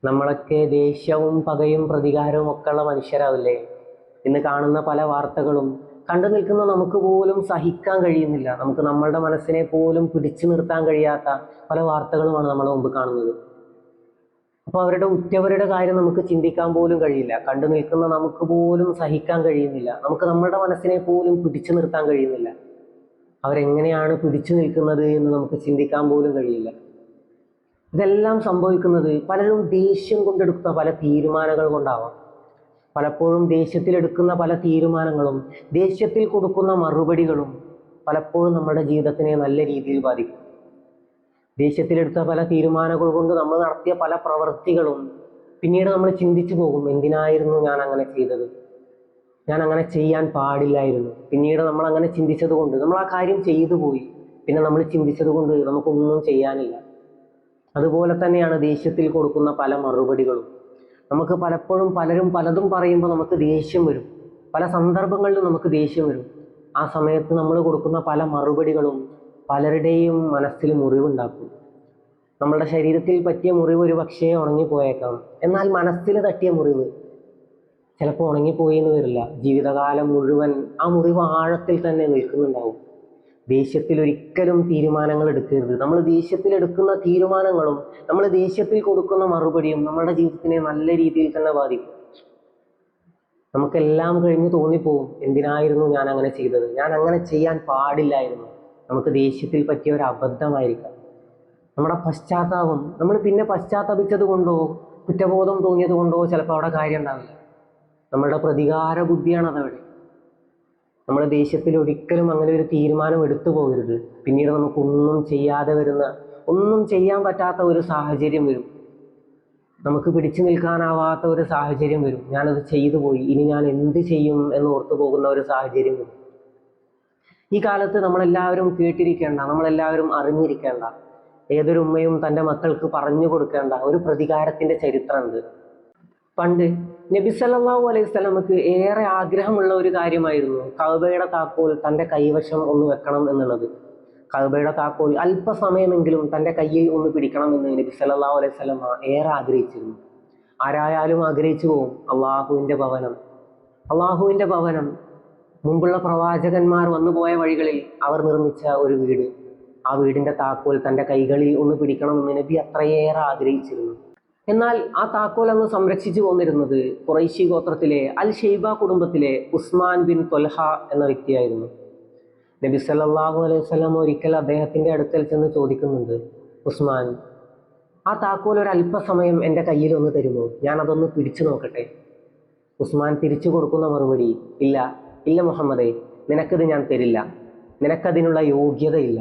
നമ്മളൊക്കെ ദേഷ്യവും പകയും പ്രതികാരവും ഒക്കെ ഉള്ള മനുഷ്യരാവില്ലേ? ഇന്ന് കാണുന്ന പല വാർത്തകളും കണ്ടു നിൽക്കുന്ന നമുക്ക് പോലും സഹിക്കാൻ കഴിയുന്നില്ല. നമുക്ക് നമ്മളുടെ മനസ്സിനെ പോലും പിടിച്ചു നിർത്താൻ കഴിയാത്ത പല വാർത്തകളുമാണ് നമ്മുടെ മുമ്പ് കാണുന്നത്. അപ്പോൾ അവരുടെ ഉറ്റവരുടെ കാര്യം നമുക്ക് ചിന്തിക്കാൻ പോലും കഴിയില്ല. കണ്ടു നിൽക്കുന്ന നമുക്ക് പോലും സഹിക്കാൻ കഴിയുന്നില്ല. നമുക്ക് നമ്മുടെ മനസ്സിനെ പോലും പിടിച്ചു നിർത്താൻ കഴിയുന്നില്ല. അവരെങ്ങനെയാണ് പിടിച്ചു നിൽക്കുന്നത് എന്ന് നമുക്ക് ചിന്തിക്കാൻ പോലും കഴിയില്ല. ഇതെല്ലാം സംഭവിക്കുന്നത് പലരും ദേഷ്യം കൊണ്ടെടുക്കുന്ന പല തീരുമാനങ്ങൾ കൊണ്ടാവാം. പലപ്പോഴും ദേഷ്യത്തിലെടുക്കുന്ന പല തീരുമാനങ്ങളും ദേഷ്യത്തിൽ കൊടുക്കുന്ന മറുപടികളും പലപ്പോഴും നമ്മുടെ ജീവിതത്തിനെ നല്ല രീതിയിൽ ബാധിക്കും. ദേഷ്യത്തിലെടുത്ത പല തീരുമാനങ്ങൾ കൊണ്ട് നമ്മൾ നടത്തിയ പല പ്രവൃത്തികളും പിന്നീട് നമ്മൾ ചിന്തിച്ചു പോകും, എന്തിനായിരുന്നു ഞാൻ അങ്ങനെ ചെയ്തത്, ഞാൻ അങ്ങനെ ചെയ്യാൻ പാടില്ലായിരുന്നു. പിന്നീട് നമ്മൾ അങ്ങനെ ചിന്തിച്ചത് കൊണ്ട് നമ്മൾ ആ കാര്യം ചെയ്തു പോയി. പിന്നെ നമ്മൾ ചിന്തിച്ചത് കൊണ്ട് നമുക്കൊന്നും ചെയ്യാനില്ല. അതുപോലെ തന്നെയാണ് ദേഷ്യത്തിൽ കൊടുക്കുന്ന പല മറുപടികളും. നമുക്ക് പലപ്പോഴും പലരും പലതും പറയുമ്പോൾ നമുക്ക് ദേഷ്യം വരും. പല സന്ദർഭങ്ങളിലും നമുക്ക് ദേഷ്യം വരും. ആ സമയത്ത് നമ്മൾ കൊടുക്കുന്ന പല മറുപടികളും പലരുടെയും മനസ്സിൽ മുറിവുണ്ടാക്കും. നമ്മളുടെ ശരീരത്തിൽ പറ്റിയ മുറിവ് ഒരു പക്ഷേ ഉണങ്ങിപ്പോയേക്കാം. എന്നാൽ മനസ്സിൽ തട്ടിയ മുറിവ് ചിലപ്പോൾ ഉണങ്ങിപ്പോയി എന്ന് വരില്ല. ജീവിതകാലം മുഴുവൻ ആ മുറിവ് ആഴത്തിൽ തന്നെ നിൽക്കുന്നുണ്ടാവും. ദേഷ്യത്തിൽ ഒരിക്കലും തീരുമാനങ്ങൾ എടുക്കരുത്. നമ്മൾ ദേഷ്യത്തിൽ എടുക്കുന്ന തീരുമാനങ്ങളും നമ്മൾ ദേഷ്യത്തിൽ കൊടുക്കുന്ന മറുപടിയും നമ്മുടെ ജീവിതത്തിനെ നല്ല രീതിയിൽ തന്നെ ബാധിക്കും. നമുക്കെല്ലാം കഴിഞ്ഞ് തോന്നിപ്പോവും, എന്തിനായിരുന്നു ഞാൻ അങ്ങനെ ചെയ്തത്, ഞാൻ അങ്ങനെ ചെയ്യാൻ പാടില്ലായിരുന്നു. നമുക്ക് ദേഷ്യത്തിൽ പറ്റിയ ഒരു അബദ്ധമായിരിക്കാം. നമ്മുടെ പശ്ചാത്താപം നമ്മൾ പിന്നെ പശ്ചാത്തപിച്ചത് കൊണ്ടോ കുറ്റബോധം തോന്നിയത് കൊണ്ടോ ചിലപ്പോൾ അവിടെ കാര്യം ഉണ്ടാവില്ല. നമ്മളുടെ പ്രതികാര ബുദ്ധിയാണ് അതവിടെ. നമ്മൾ ദേഷ്യത്തിൽ ഒരിക്കലും അങ്ങനെ ഒരു തീരുമാനം എടുത്തു പോകരുത്. പിന്നീട് നമുക്കൊന്നും ചെയ്യാതെ വരുന്ന, ഒന്നും ചെയ്യാൻ പറ്റാത്ത ഒരു സാഹചര്യം വരും. നമുക്ക് പിടിച്ചു നിൽക്കാനാവാത്ത ഒരു സാഹചര്യം വരും. ഞാനത് ചെയ്തു പോയി, ഇനി ഞാൻ എന്ത് ചെയ്യും എന്ന് ഓർത്തു പോകുന്ന ഒരു സാഹചര്യം വരും. ഈ കാലത്ത് നമ്മളെല്ലാവരും കേട്ടിരിക്കേണ്ട, നമ്മളെല്ലാവരും അറിഞ്ഞിരിക്കേണ്ട, ഏതൊരു ഉമ്മയും തൻ്റെ മക്കൾക്ക് പറഞ്ഞു കൊടുക്കേണ്ട ഒരു പ്രതികാരത്തിൻ്റെ ചരിത്രമുണ്ട്. പണ്ട് നബി സല്ലല്ലാഹു അലൈഹി വസല്ലമക്ക് ഏറെ ആഗ്രഹമുള്ള ഒരു കാര്യമായിരുന്നു കഅബയുടെ താക്കോൽ തൻ്റെ കൈവശം ഒന്ന് വെക്കണം എന്നുള്ളത്. കഅബയുടെ താക്കോൽ അല്പസമയമെങ്കിലും തൻ്റെ കയ്യിൽ ഒന്ന് പിടിക്കണം എന്ന് നബി സല്ലല്ലാഹു അലൈഹി വസല്ലമ ഏറെ ആഗ്രഹിച്ചിരുന്നു. ആരായാലും ആഗ്രഹിച്ചു പോകും. അള്ളാഹുവിൻ്റെ ഭവനം മുമ്പുള്ള പ്രവാചകന്മാർ വന്നുപോയ വഴികളിൽ അവർ നിർമ്മിച്ച ഒരു വീട്. ആ വീടിൻ്റെ താക്കോൽ തൻ്റെ കൈകളിൽ ഒന്ന് പിടിക്കണമെന്ന് നബി അത്രയേറെ ആഗ്രഹിച്ചിരുന്നു. എന്നാൽ ആ താക്കോൽ അന്ന് സംരക്ഷിച്ചു പോന്നിരുന്നത് ഖുറൈശി ഗോത്രത്തിലെ അൽ ഷൈബ കുടുംബത്തിലെ ഉസ്മാൻ ബിൻ ത്വൽഹ എന്ന വ്യക്തിയായിരുന്നു. നബി സല്ലല്ലാഹു അലൈഹി വസല്ലം ഒരിക്കൽ അദ്ദേഹത്തിൻ്റെ അടുക്കൽ ചെന്ന് ചോദിക്കുന്നുണ്ട്, ഉസ്മാൻ, ആ താക്കോൽ ഒരു അല്പസമയം എൻ്റെ കയ്യിൽ ഒന്ന് തരുമോ, ഞാൻ അതൊന്ന് പിടിച്ചു നോക്കട്ടെ. ഉസ്മാൻ തിരിച്ചു കൊടുക്കുന്ന മറുപടി, ഇല്ല ഇല്ല മുഹമ്മദേ, നിനക്കിത് ഞാൻ തരില്ല, നിനക്കതിനുള്ള യോഗ്യതയില്ല.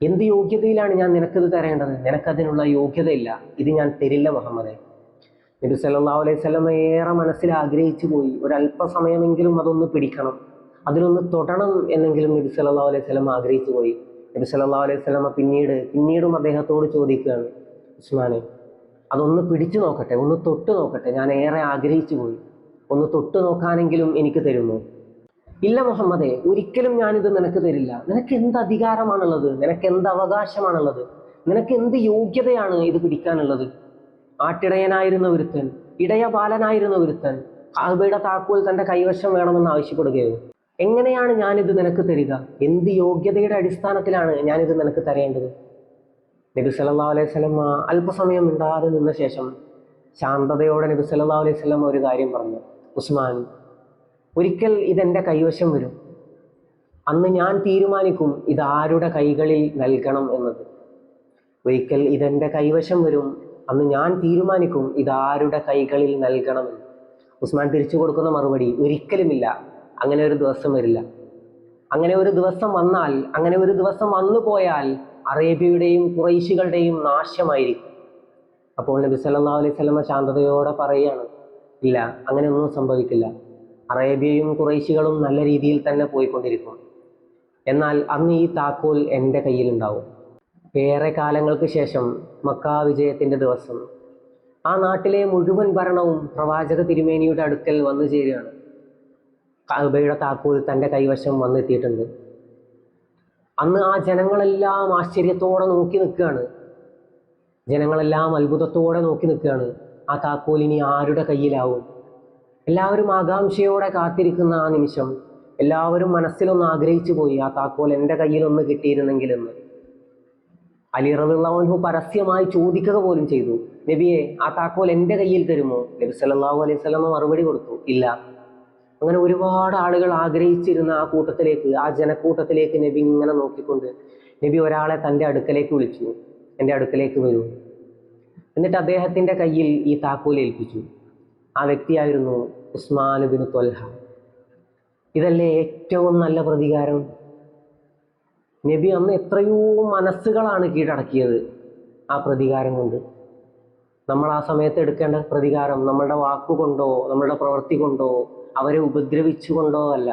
എന്ത് യോഗ്യതയിലാണ് ഞാൻ നിനക്കിത് തരേണ്ടത്? നിനക്കതിനുള്ള യോഗ്യതയില്ല, ഇത് ഞാൻ തരില്ല മുഹമ്മദേ. നബി സല്ലല്ലാഹു അലൈഹി വസല്ലം ഏറെ മനസ്സിൽ ആഗ്രഹിച്ചു പോയി, ഒരല്പസമയമെങ്കിലും അതൊന്ന് പിടിക്കണം, അതിലൊന്ന് തൊടണം എന്നെങ്കിലും നബി സല്ലല്ലാഹു അലൈഹി വസല്ലം ആഗ്രഹിച്ചു പോയി. നബി സല്ലല്ലാഹു അലൈഹി വസല്ലം പിന്നീടും അദ്ദേഹത്തോട് ചോദിക്കുകയാണ്, ഉസ്മാനെ, അതൊന്ന് പിടിച്ചു നോക്കട്ടെ, ഒന്ന് തൊട്ട് നോക്കട്ടെ, ഞാൻ ഏറെ ആഗ്രഹിച്ചു പോയി, ഒന്ന് തൊട്ട് നോക്കാനെങ്കിലും എനിക്ക് തരുമോ? ഇല്ല മുഹമ്മദേ, ഒരിക്കലും ഞാനിത് നിനക്ക് തരില്ല. നിനക്ക് എന്ത് അധികാരമാണുള്ളത്, നിനക്ക് എന്ത് അവകാശമാണുള്ളത്, നിനക്ക് എന്ത് യോഗ്യതയാണ് ഇത് പിടിക്കാനുള്ളത്? ആട്ടിടയനായിരുന്ന ഒരുത്തൻ, ഇടയ ബാലനായിരുന്ന ഒരുത്തൻ കഅബയുടെ താക്കോൽ തൻ്റെ കൈവശം വേണമെന്ന് ആവശ്യപ്പെടുകയോ? എങ്ങനെയാണ് ഞാനിത് നിനക്ക് തരിക? എന്ത് യോഗ്യതയുടെ അടിസ്ഥാനത്തിലാണ് ഞാനിത് നിനക്ക് തരേണ്ടത്? നബി സല്ലല്ലാഹു അലൈഹി വസല്ലം അല്പസമയം മിണ്ടാതെ നിന്ന ശേഷം ശാന്തതയോടെ നബി സല്ലല്ലാഹു അലൈഹി വസല്ലം ഒരു കാര്യം പറഞ്ഞു, ഉസ്മാൻ, ഒരിക്കൽ ഇതെൻ്റെ കൈവശം വരും, അന്ന് ഞാൻ തീരുമാനിക്കും ഇതാരുടെ കൈകളിൽ നൽകണം എന്നത്. ഒരിക്കൽ ഇതെൻ്റെ കൈവശം വരും, അന്ന് ഞാൻ തീരുമാനിക്കും ഇതാരുടെ കൈകളിൽ നൽകണമെന്ന്. ഉസ്മാൻ തിരിച്ചു കൊടുക്കുന്ന മറുപടി, ഒരിക്കലുമില്ല, അങ്ങനെ ഒരു ദിവസം വരില്ല. അങ്ങനെ ഒരു ദിവസം വന്നാൽ, അങ്ങനെ ഒരു ദിവസം വന്നു പോയാൽ അറേബ്യയുടെയും ഖുറൈശികളുടെയും നാശമായിരിക്കും. അപ്പോൾ നബി സല്ലല്ലാഹു അലൈഹി വസല്ലം ശാന്തതയോടെ പറയുകയാണ്, ഇല്ല, അങ്ങനെയൊന്നും സംഭവിക്കില്ല. അറേബ്യയും ഖുറൈശികളും നല്ല രീതിയിൽ തന്നെ പോയിക്കൊണ്ടിരിക്കും. എന്നാൽ അന്ന് ഈ താക്കോൽ എൻ്റെ കയ്യിലുണ്ടാവും. ഏറെ കാലങ്ങൾക്ക് ശേഷം മക്ക വിജയത്തിൻ്റെ ദിവസം ആ നാട്ടിലെ മുഴുവൻ ഭരണവും പ്രവാചക തിരുമേനിയുടെ അടുക്കൽ വന്നു ചേരുകയാണ്. കഅബയുടെ താക്കോൽ തൻ്റെ കൈവശം വന്നെത്തിയിട്ടുണ്ട്. അന്ന് ആ ജനങ്ങളെല്ലാം ആശ്ചര്യത്തോടെ നോക്കി നിൽക്കുകയാണ്. ജനങ്ങളെല്ലാം അത്ഭുതത്തോടെ നോക്കി നിൽക്കുകയാണ്. ആ താക്കോൽ ഇനി ആരുടെ കയ്യിലാവും? എല്ലാവരും ആകാംക്ഷയോടെ കാത്തിരിക്കുന്ന ആ നിമിഷം എല്ലാവരും മനസ്സിലൊന്ന് ആഗ്രഹിച്ചു പോയി, ആ താക്കോൽ എൻ്റെ കയ്യിലൊന്ന് കിട്ടിയിരുന്നെങ്കിലെന്ന്. അലി റളിയല്ലാഹു അൻഹു പരസ്യമായി ചോദിക്കുക പോലും ചെയ്തു, നബിയെ ആ താക്കോൽ എൻ്റെ കയ്യിൽ തരുമോ? നബി സല്ലല്ലാഹു അലൈഹി വസല്ലം മറുപടി കൊടുത്തു, ഇല്ല. അങ്ങനെ ഒരുപാട് ആളുകൾ ആഗ്രഹിച്ചിരുന്ന ആ കൂട്ടത്തിലേക്ക്, ആ ജനക്കൂട്ടത്തിലേക്ക് നബി ഇങ്ങനെ നോക്കിക്കൊണ്ട് നബി ഒരാളെ തൻ്റെ അടുക്കലേക്ക് വിളിച്ചു, എൻ്റെ അടുക്കലേക്ക് വരൂ. എന്നിട്ട് അദ്ദേഹത്തിൻ്റെ കയ്യിൽ ഈ താക്കോൽ ഏൽപ്പിച്ചു. ആ വ്യക്തിയായിരുന്നു ഉസ്മാൻ ബിൻ ത്വൽഹ. ഇതല്ലേ ഏറ്റവും നല്ല പ്രതികാരം? നബി അന്ന് എത്രയോ മനസ്സുകളാണ് കീഴടക്കിയത് ആ പ്രതികാരം കൊണ്ട്. നമ്മൾ ആ സമയത്ത് എടുക്കേണ്ട പ്രതികാരം നമ്മളുടെ വാക്കുകൊണ്ടോ നമ്മളുടെ പ്രവൃത്തി കൊണ്ടോ അവരെ ഉപദ്രവിച്ചുകൊണ്ടോ അല്ല.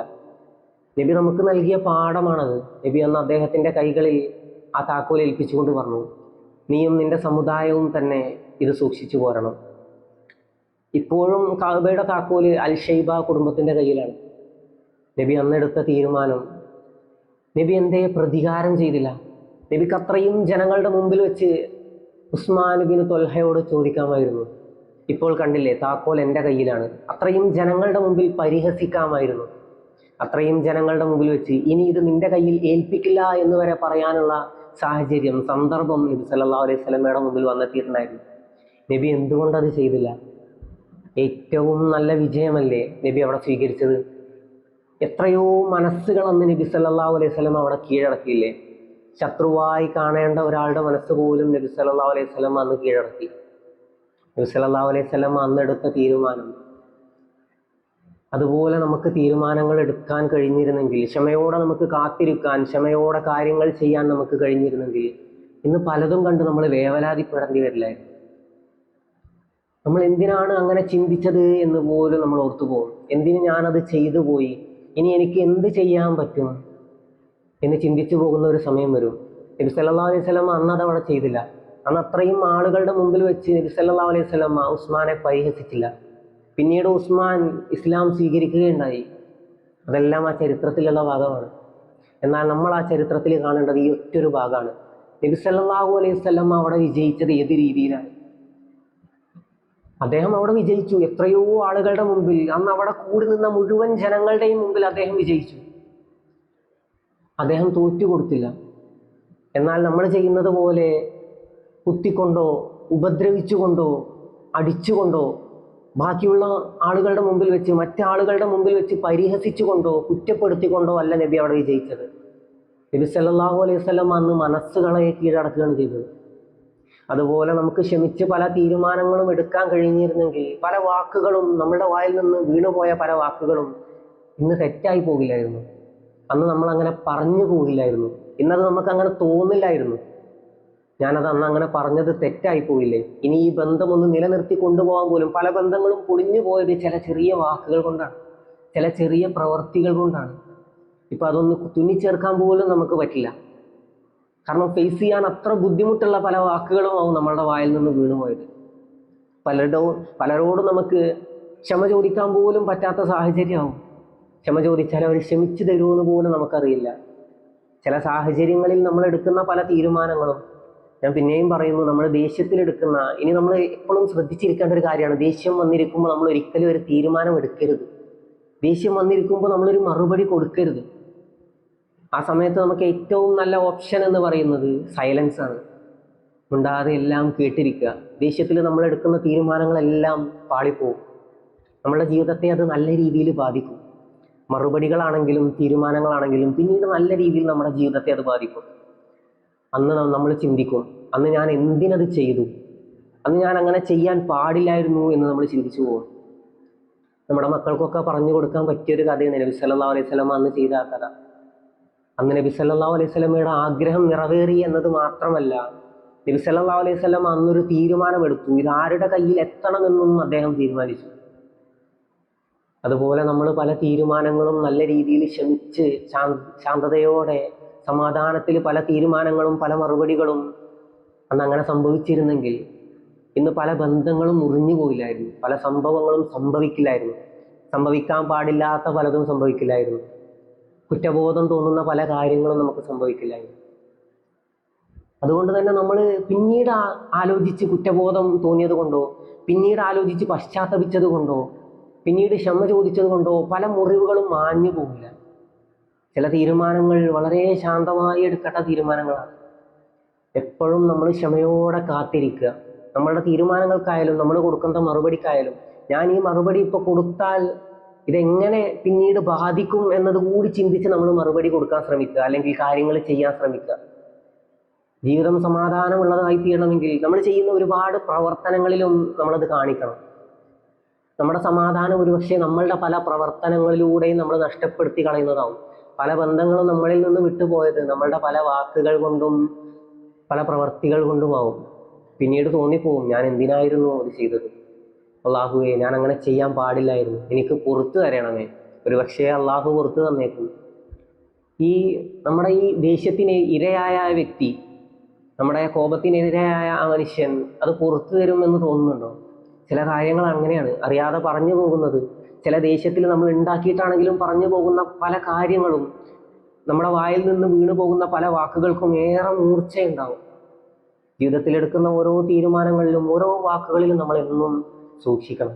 നബി നമുക്ക് നൽകിയ പാഠമാണത്. നബി അന്ന് അദ്ദേഹത്തിൻ്റെ കൈകളിൽ ആ താക്കോൽ ഏൽപ്പിച്ചുകൊണ്ട് പറഞ്ഞു, നീയും നിന്റെ സമുദായവും തന്നെ ഇത് സൂക്ഷിച്ചു പോരണം. ഇപ്പോഴും കഅബയുടെ താക്കോല് അൽ ഷൈബ കുടുംബത്തിൻ്റെ കയ്യിലാണ്. നബി അന്നെടുത്ത തീരുമാനം, നബി എന്തേ പ്രതികാരം ചെയ്തില്ല? നബിക്ക് അത്രയും ജനങ്ങളുടെ മുമ്പിൽ വെച്ച് ഉസ്മാൻ ബിൻ ത്വൽഹയോട് ചോദിക്കാമായിരുന്നു, ഇപ്പോൾ കണ്ടില്ലേ താക്കോൽ എൻ്റെ കയ്യിലാണ്. അത്രയും ജനങ്ങളുടെ മുമ്പിൽ പരിഹസിക്കാമായിരുന്നു. അത്രയും ജനങ്ങളുടെ മുമ്പിൽ വെച്ച് ഇനി ഇത് നിന്റെ കയ്യിൽ ഏൽപ്പിക്കില്ല എന്ന് വരെ പറയാനുള്ള സാഹചര്യം, സന്ദർഭം നബി സല്ലല്ലാഹു അലൈഹി വസല്ലമയുടെ മുമ്പിൽ വന്നെത്തിയിട്ടുണ്ടായിരുന്നു. നബി എന്തുകൊണ്ടത് ചെയ്തില്ല? ഏറ്റവും നല്ല വിജയമല്ലേ നബി അവിടെ സ്വീകരിച്ചത്? എത്രയോ മനസ്സുകൾ അന്ന് നബി സല്ലല്ലാഹു അലൈഹി വസല്ലം അവിടെ കീഴടക്കിയില്ലേ? ശത്രുവായി കാണേണ്ട ഒരാളുടെ മനസ്സ് പോലും നബി സല്ലല്ലാഹു അലൈഹി വസല്ലം അന്ന് കീഴടക്കി. നബി സല്ലല്ലാഹു അലൈഹി വസല്ലം അന്നെടുത്ത തീരുമാനം, അതുപോലെ നമുക്ക് തീരുമാനങ്ങൾ എടുക്കാൻ കഴിഞ്ഞിരുന്നെങ്കിൽ, ക്ഷമയോടെ നമുക്ക് കാത്തിരിക്കാൻ, ക്ഷമയോടെ കാര്യങ്ങൾ ചെയ്യാൻ നമുക്ക് കഴിഞ്ഞിരുന്നെങ്കിൽ ഇന്ന് പലതും കണ്ട് നമ്മൾ വേവലാതിപ്പെടേണ്ടി വരില്ലായിരുന്നു. നമ്മൾ എന്തിനാണ് അങ്ങനെ ചിന്തിച്ചത് എന്ന് പോലും നമ്മൾ ഓർത്തുപോകും. എന്തിന് ഞാനത് ചെയ്തു പോയി, ഇനി എനിക്ക് എന്ത് ചെയ്യാൻ പറ്റും എന്ന് ചിന്തിച്ചു പോകുന്ന ഒരു സമയം വരും. നബി സല്ലല്ലാഹു അലൈഹി വസല്ലം അന്ന് അതവിടെ ചെയ്തില്ല. അന്ന് അത്രയും ആളുകളുടെ മുമ്പിൽ വെച്ച് നബി സല്ലല്ലാഹു അലൈഹി വസല്ലം ഉസ്മാനെ പരിഹസിച്ചില്ല. പിന്നീട് ഉസ്മാൻ ഇസ്ലാം സ്വീകരിക്കുകയുണ്ടായി. അതെല്ലാം ആ ചരിത്രത്തിലുള്ള ഭാഗമാണ്. എന്നാൽ നമ്മൾ ആ ചരിത്രത്തിൽ കാണേണ്ടത് ഈ ഒറ്റൊരു ഭാഗമാണ്. നബി സല്ലല്ലാഹു അലൈഹി വസല്ലം അവിടെ വിജയിച്ചത് ഏത് രീതിയിലാണ്? അദ്ദേഹം അവിടെ വിജയിച്ചു. എത്രയോ ആളുകളുടെ മുമ്പിൽ, അന്ന് അവിടെ കൂടി നിന്ന മുഴുവൻ ജനങ്ങളുടെയും മുമ്പിൽ അദ്ദേഹം വിജയിച്ചു. അദ്ദേഹം തോറ്റുകൊടുത്തില്ല. എന്നാൽ നമ്മൾ ചെയ്യുന്നത് പോലെ കുത്തിക്കൊണ്ടോ ഉപദ്രവിച്ചുകൊണ്ടോ അടിച്ചുകൊണ്ടോ ബാക്കിയുള്ള ആളുകളുടെ മുമ്പിൽ വെച്ച്, മറ്റാളുകളുടെ മുമ്പിൽ വെച്ച് പരിഹസിച്ചുകൊണ്ടോ കുറ്റപ്പെടുത്തിക്കൊണ്ടോ അല്ല നബി അവിടെ വിജയിച്ചത്. നബി സല്ലല്ലാഹു അലൈഹി വസല്ലം അന്ന് മനസ്സുകളെ കീഴടക്കുകയാണ് ചെയ്തത്. അതുപോലെ നമുക്ക് ക്ഷമിച്ച് പല തീരുമാനങ്ങളും എടുക്കാൻ കഴിഞ്ഞിരുന്നെങ്കിൽ, പല വാക്കുകളും നമ്മുടെ വായിൽ നിന്ന് വീണുപോയ പല വാക്കുകളും ഇന്ന് തെറ്റായി പോകില്ലായിരുന്നു. അന്ന് നമ്മൾ അങ്ങനെ പറഞ്ഞു പോകില്ലായിരുന്നു. ഇന്നത് നമുക്ക് അങ്ങനെ തോന്നില്ലായിരുന്നു, ഞാനത് അന്ന് അങ്ങനെ പറഞ്ഞത് തെറ്റായി പോയില്ലേ. ഇനി ഈ ബന്ധം ഒന്ന് നിലനിർത്തി കൊണ്ടുപോകാൻ പോലും, പല ബന്ധങ്ങളും പൊളിഞ്ഞു പോയത് ചില ചെറിയ വാക്കുകൾ കൊണ്ടാണ്, ചില ചെറിയ പ്രവർത്തികൾ കൊണ്ടാണ്. ഇപ്പം അതൊന്ന് തുന്നിച്ചേർക്കാൻ പോലും നമുക്ക് പറ്റില്ല. കാരണം ഫേസ് ചെയ്യാൻ അത്ര ബുദ്ധിമുട്ടുള്ള പല വാക്കുകളും ആവും നമ്മളുടെ വായിൽ നിന്ന് വീണുപോയത്. പലരോടും നമുക്ക് ക്ഷമ ചോദിക്കാൻ പോലും പറ്റാത്ത സാഹചര്യമാവും. ക്ഷമ ചോദിച്ചാൽ അവർ ക്ഷമിച്ചു തരുമെന്ന് പോലും നമുക്കറിയില്ല. ചില സാഹചര്യങ്ങളിൽ നമ്മൾ എടുക്കുന്ന പല തീരുമാനങ്ങളും, ഞാൻ പിന്നെയും പറയുന്നു, നമ്മൾ ദേഷ്യത്തിലെടുക്കുന്ന, ഇനി നമ്മൾ എപ്പോഴും ശ്രദ്ധിച്ചിരിക്കേണ്ട ഒരു കാര്യമാണ്, ദേഷ്യം വന്നിരിക്കുമ്പോൾ നമ്മൾ ഒരിക്കലും ഒരു തീരുമാനം എടുക്കരുത്. ദേഷ്യം വന്നിരിക്കുമ്പോൾ നമ്മളൊരു മറുപടി കൊടുക്കരുത്. ആ സമയത്ത് നമുക്ക് ഏറ്റവും നല്ല ഓപ്ഷൻ എന്ന് പറയുന്നത് സൈലൻസ് ആണ്. മിണ്ടാതെ എല്ലാം കേട്ടിരിക്കുക. ദേഷ്യത്തിൽ നമ്മൾ എടുക്കുന്ന തീരുമാനങ്ങളെല്ലാം പാളിപ്പോവും. നമ്മുടെ ജീവിതത്തെ അത് നല്ല രീതിയിൽ ബാധിക്കും. മറുപടികളാണെങ്കിലും തീരുമാനങ്ങളാണെങ്കിലും പിന്നീട് നല്ല രീതിയിൽ നമ്മുടെ ജീവിതത്തെ അത് ബാധിക്കും. അന്ന് നമ്മൾ ചിന്തിക്കും, അന്ന് ഞാൻ എന്തിനത് ചെയ്തു, അന്ന് ഞാൻ അങ്ങനെ ചെയ്യാൻ പാടില്ലായിരുന്നു എന്ന് നമ്മൾ ചിന്തിച്ചു പോകും. നമ്മുടെ മക്കൾക്കൊക്കെ പറഞ്ഞു കൊടുക്കാൻ പറ്റിയൊരു കഥയാണ് നബി സല്ലല്ലാഹു അലൈഹി വസല്ലം അന്ന് ചെയ്ത ആ കഥ. അന്ന് നബി സല്ലല്ലാഹു അലൈഹി വസല്ലമയുടെ ആഗ്രഹം നിറവേറി എന്നത് മാത്രമല്ല, നബി സല്ലല്ലാഹു അലൈഹി വസല്ലം അന്നൊരു തീരുമാനമെടുത്തു. ഇത് ആരുടെ കയ്യിൽ എത്തണമെന്നും അദ്ദേഹം തീരുമാനിച്ചു. അതുപോലെ നമ്മൾ പല തീരുമാനങ്ങളും നല്ല രീതിയിൽ ക്ഷമിച്ച് ശാന്തതയോടെ സമാധാനത്തിൽ പല തീരുമാനങ്ങളും പല മറുപടികളും അന്ന് അങ്ങനെ സംഭവിച്ചിരുന്നെങ്കിൽ ഇന്ന് പല ബന്ധങ്ങളും മുറിഞ്ഞു പോയില്ലായിരുന്നു, പല സംഭവങ്ങളും സംഭവിക്കില്ലായിരുന്നു, സംഭവിക്കാൻ പാടില്ലാത്ത പലതും സംഭവിക്കില്ലായിരുന്നു, കുറ്റബോധം തോന്നുന്ന പല കാര്യങ്ങളും നമുക്ക് സംഭവിക്കില്ലായിരുന്നു. അതുകൊണ്ട് തന്നെ നമ്മൾ പിന്നീട് ആലോചിച്ച് കുറ്റബോധം തോന്നിയത് കൊണ്ടോ, പിന്നീട് ആലോചിച്ച് പശ്ചാത്തപിച്ചത് കൊണ്ടോ, പിന്നീട് ക്ഷമ ചോദിച്ചത് കൊണ്ടോ പല മുറിവുകളും മാഞ്ഞു പോകില്ല. ചില തീരുമാനങ്ങൾ വളരെ ശാന്തമായി എടുക്കേണ്ട തീരുമാനങ്ങളാണ്. എപ്പോഴും നമ്മൾ ക്ഷമയോടെ കാത്തിരിക്കുക. നമ്മളുടെ തീരുമാനങ്ങൾക്കായാലും നമ്മൾ കൊടുക്കുന്ന മറുപടിക്കായാലും, ഞാൻ ഈ മറുപടി ഇപ്പോൾ കൊടുത്താൽ ഇതെങ്ങനെ പിന്നീട് ബാധിക്കും എന്നത് കൂടി ചിന്തിച്ച് നമ്മൾ മറുപടി കൊടുക്കാൻ ശ്രമിക്കുക, അല്ലെങ്കിൽ കാര്യങ്ങൾ ചെയ്യാൻ ശ്രമിക്കുക. ജീവിതം സമാധാനമുള്ളതായി തീരണമെങ്കിൽ നമ്മൾ ചെയ്യുന്ന ഒരുപാട് പ്രവർത്തനങ്ങളിലും നമ്മളത് കാണിക്കണം. നമ്മുടെ സമാധാനം ഒരുപക്ഷെ നമ്മളുടെ പല പ്രവർത്തനങ്ങളിലൂടെയും നമ്മൾ നഷ്ടപ്പെടുത്തി കളയുന്നതാവും. പല ബന്ധങ്ങളും നമ്മളിൽ നിന്ന് വിട്ടുപോയത് നമ്മളുടെ പല വാക്കുകൾ കൊണ്ടും പല പ്രവർത്തികൾ കൊണ്ടുമാവും. പിന്നീട് തോന്നിപ്പോവും, ഞാൻ എന്തിനായിരുന്നു അത് ചെയ്തത്, അള്ളാഹുവേ ഞാൻ അങ്ങനെ ചെയ്യാൻ പാടില്ലായിരുന്നു, എനിക്ക് പുറത്തു തരണമേ. ഒരുപക്ഷെ അള്ളാഹു പുറത്തു തന്നേക്കും. നമ്മുടെ ഈ ദേഷ്യത്തിന് ഇരയായ വ്യക്തി, നമ്മുടെ കോപത്തിനെതിരായ ആ മനുഷ്യൻ അത് പുറത്തു തരുമെന്ന് തോന്നുന്നുണ്ടോ? ചില കാര്യങ്ങൾ അങ്ങനെയാണ്, അറിയാതെ പറഞ്ഞു പോകുന്നത്. ചില ദേഷ്യത്തിൽ നമ്മൾ ഉണ്ടാക്കിയിട്ടാണെങ്കിലും പറഞ്ഞു പോകുന്ന പല കാര്യങ്ങളും, നമ്മുടെ വായിൽ നിന്ന് വീണു പോകുന്ന പല വാക്കുകൾക്കും ഏറെ മൂർച്ചയുണ്ടാവും. ജീവിതത്തിലെടുക്കുന്ന ഓരോ തീരുമാനങ്ങളിലും ഓരോ വാക്കുകളിലും നമ്മൾ എന്നും സൂക്ഷിക്കണം.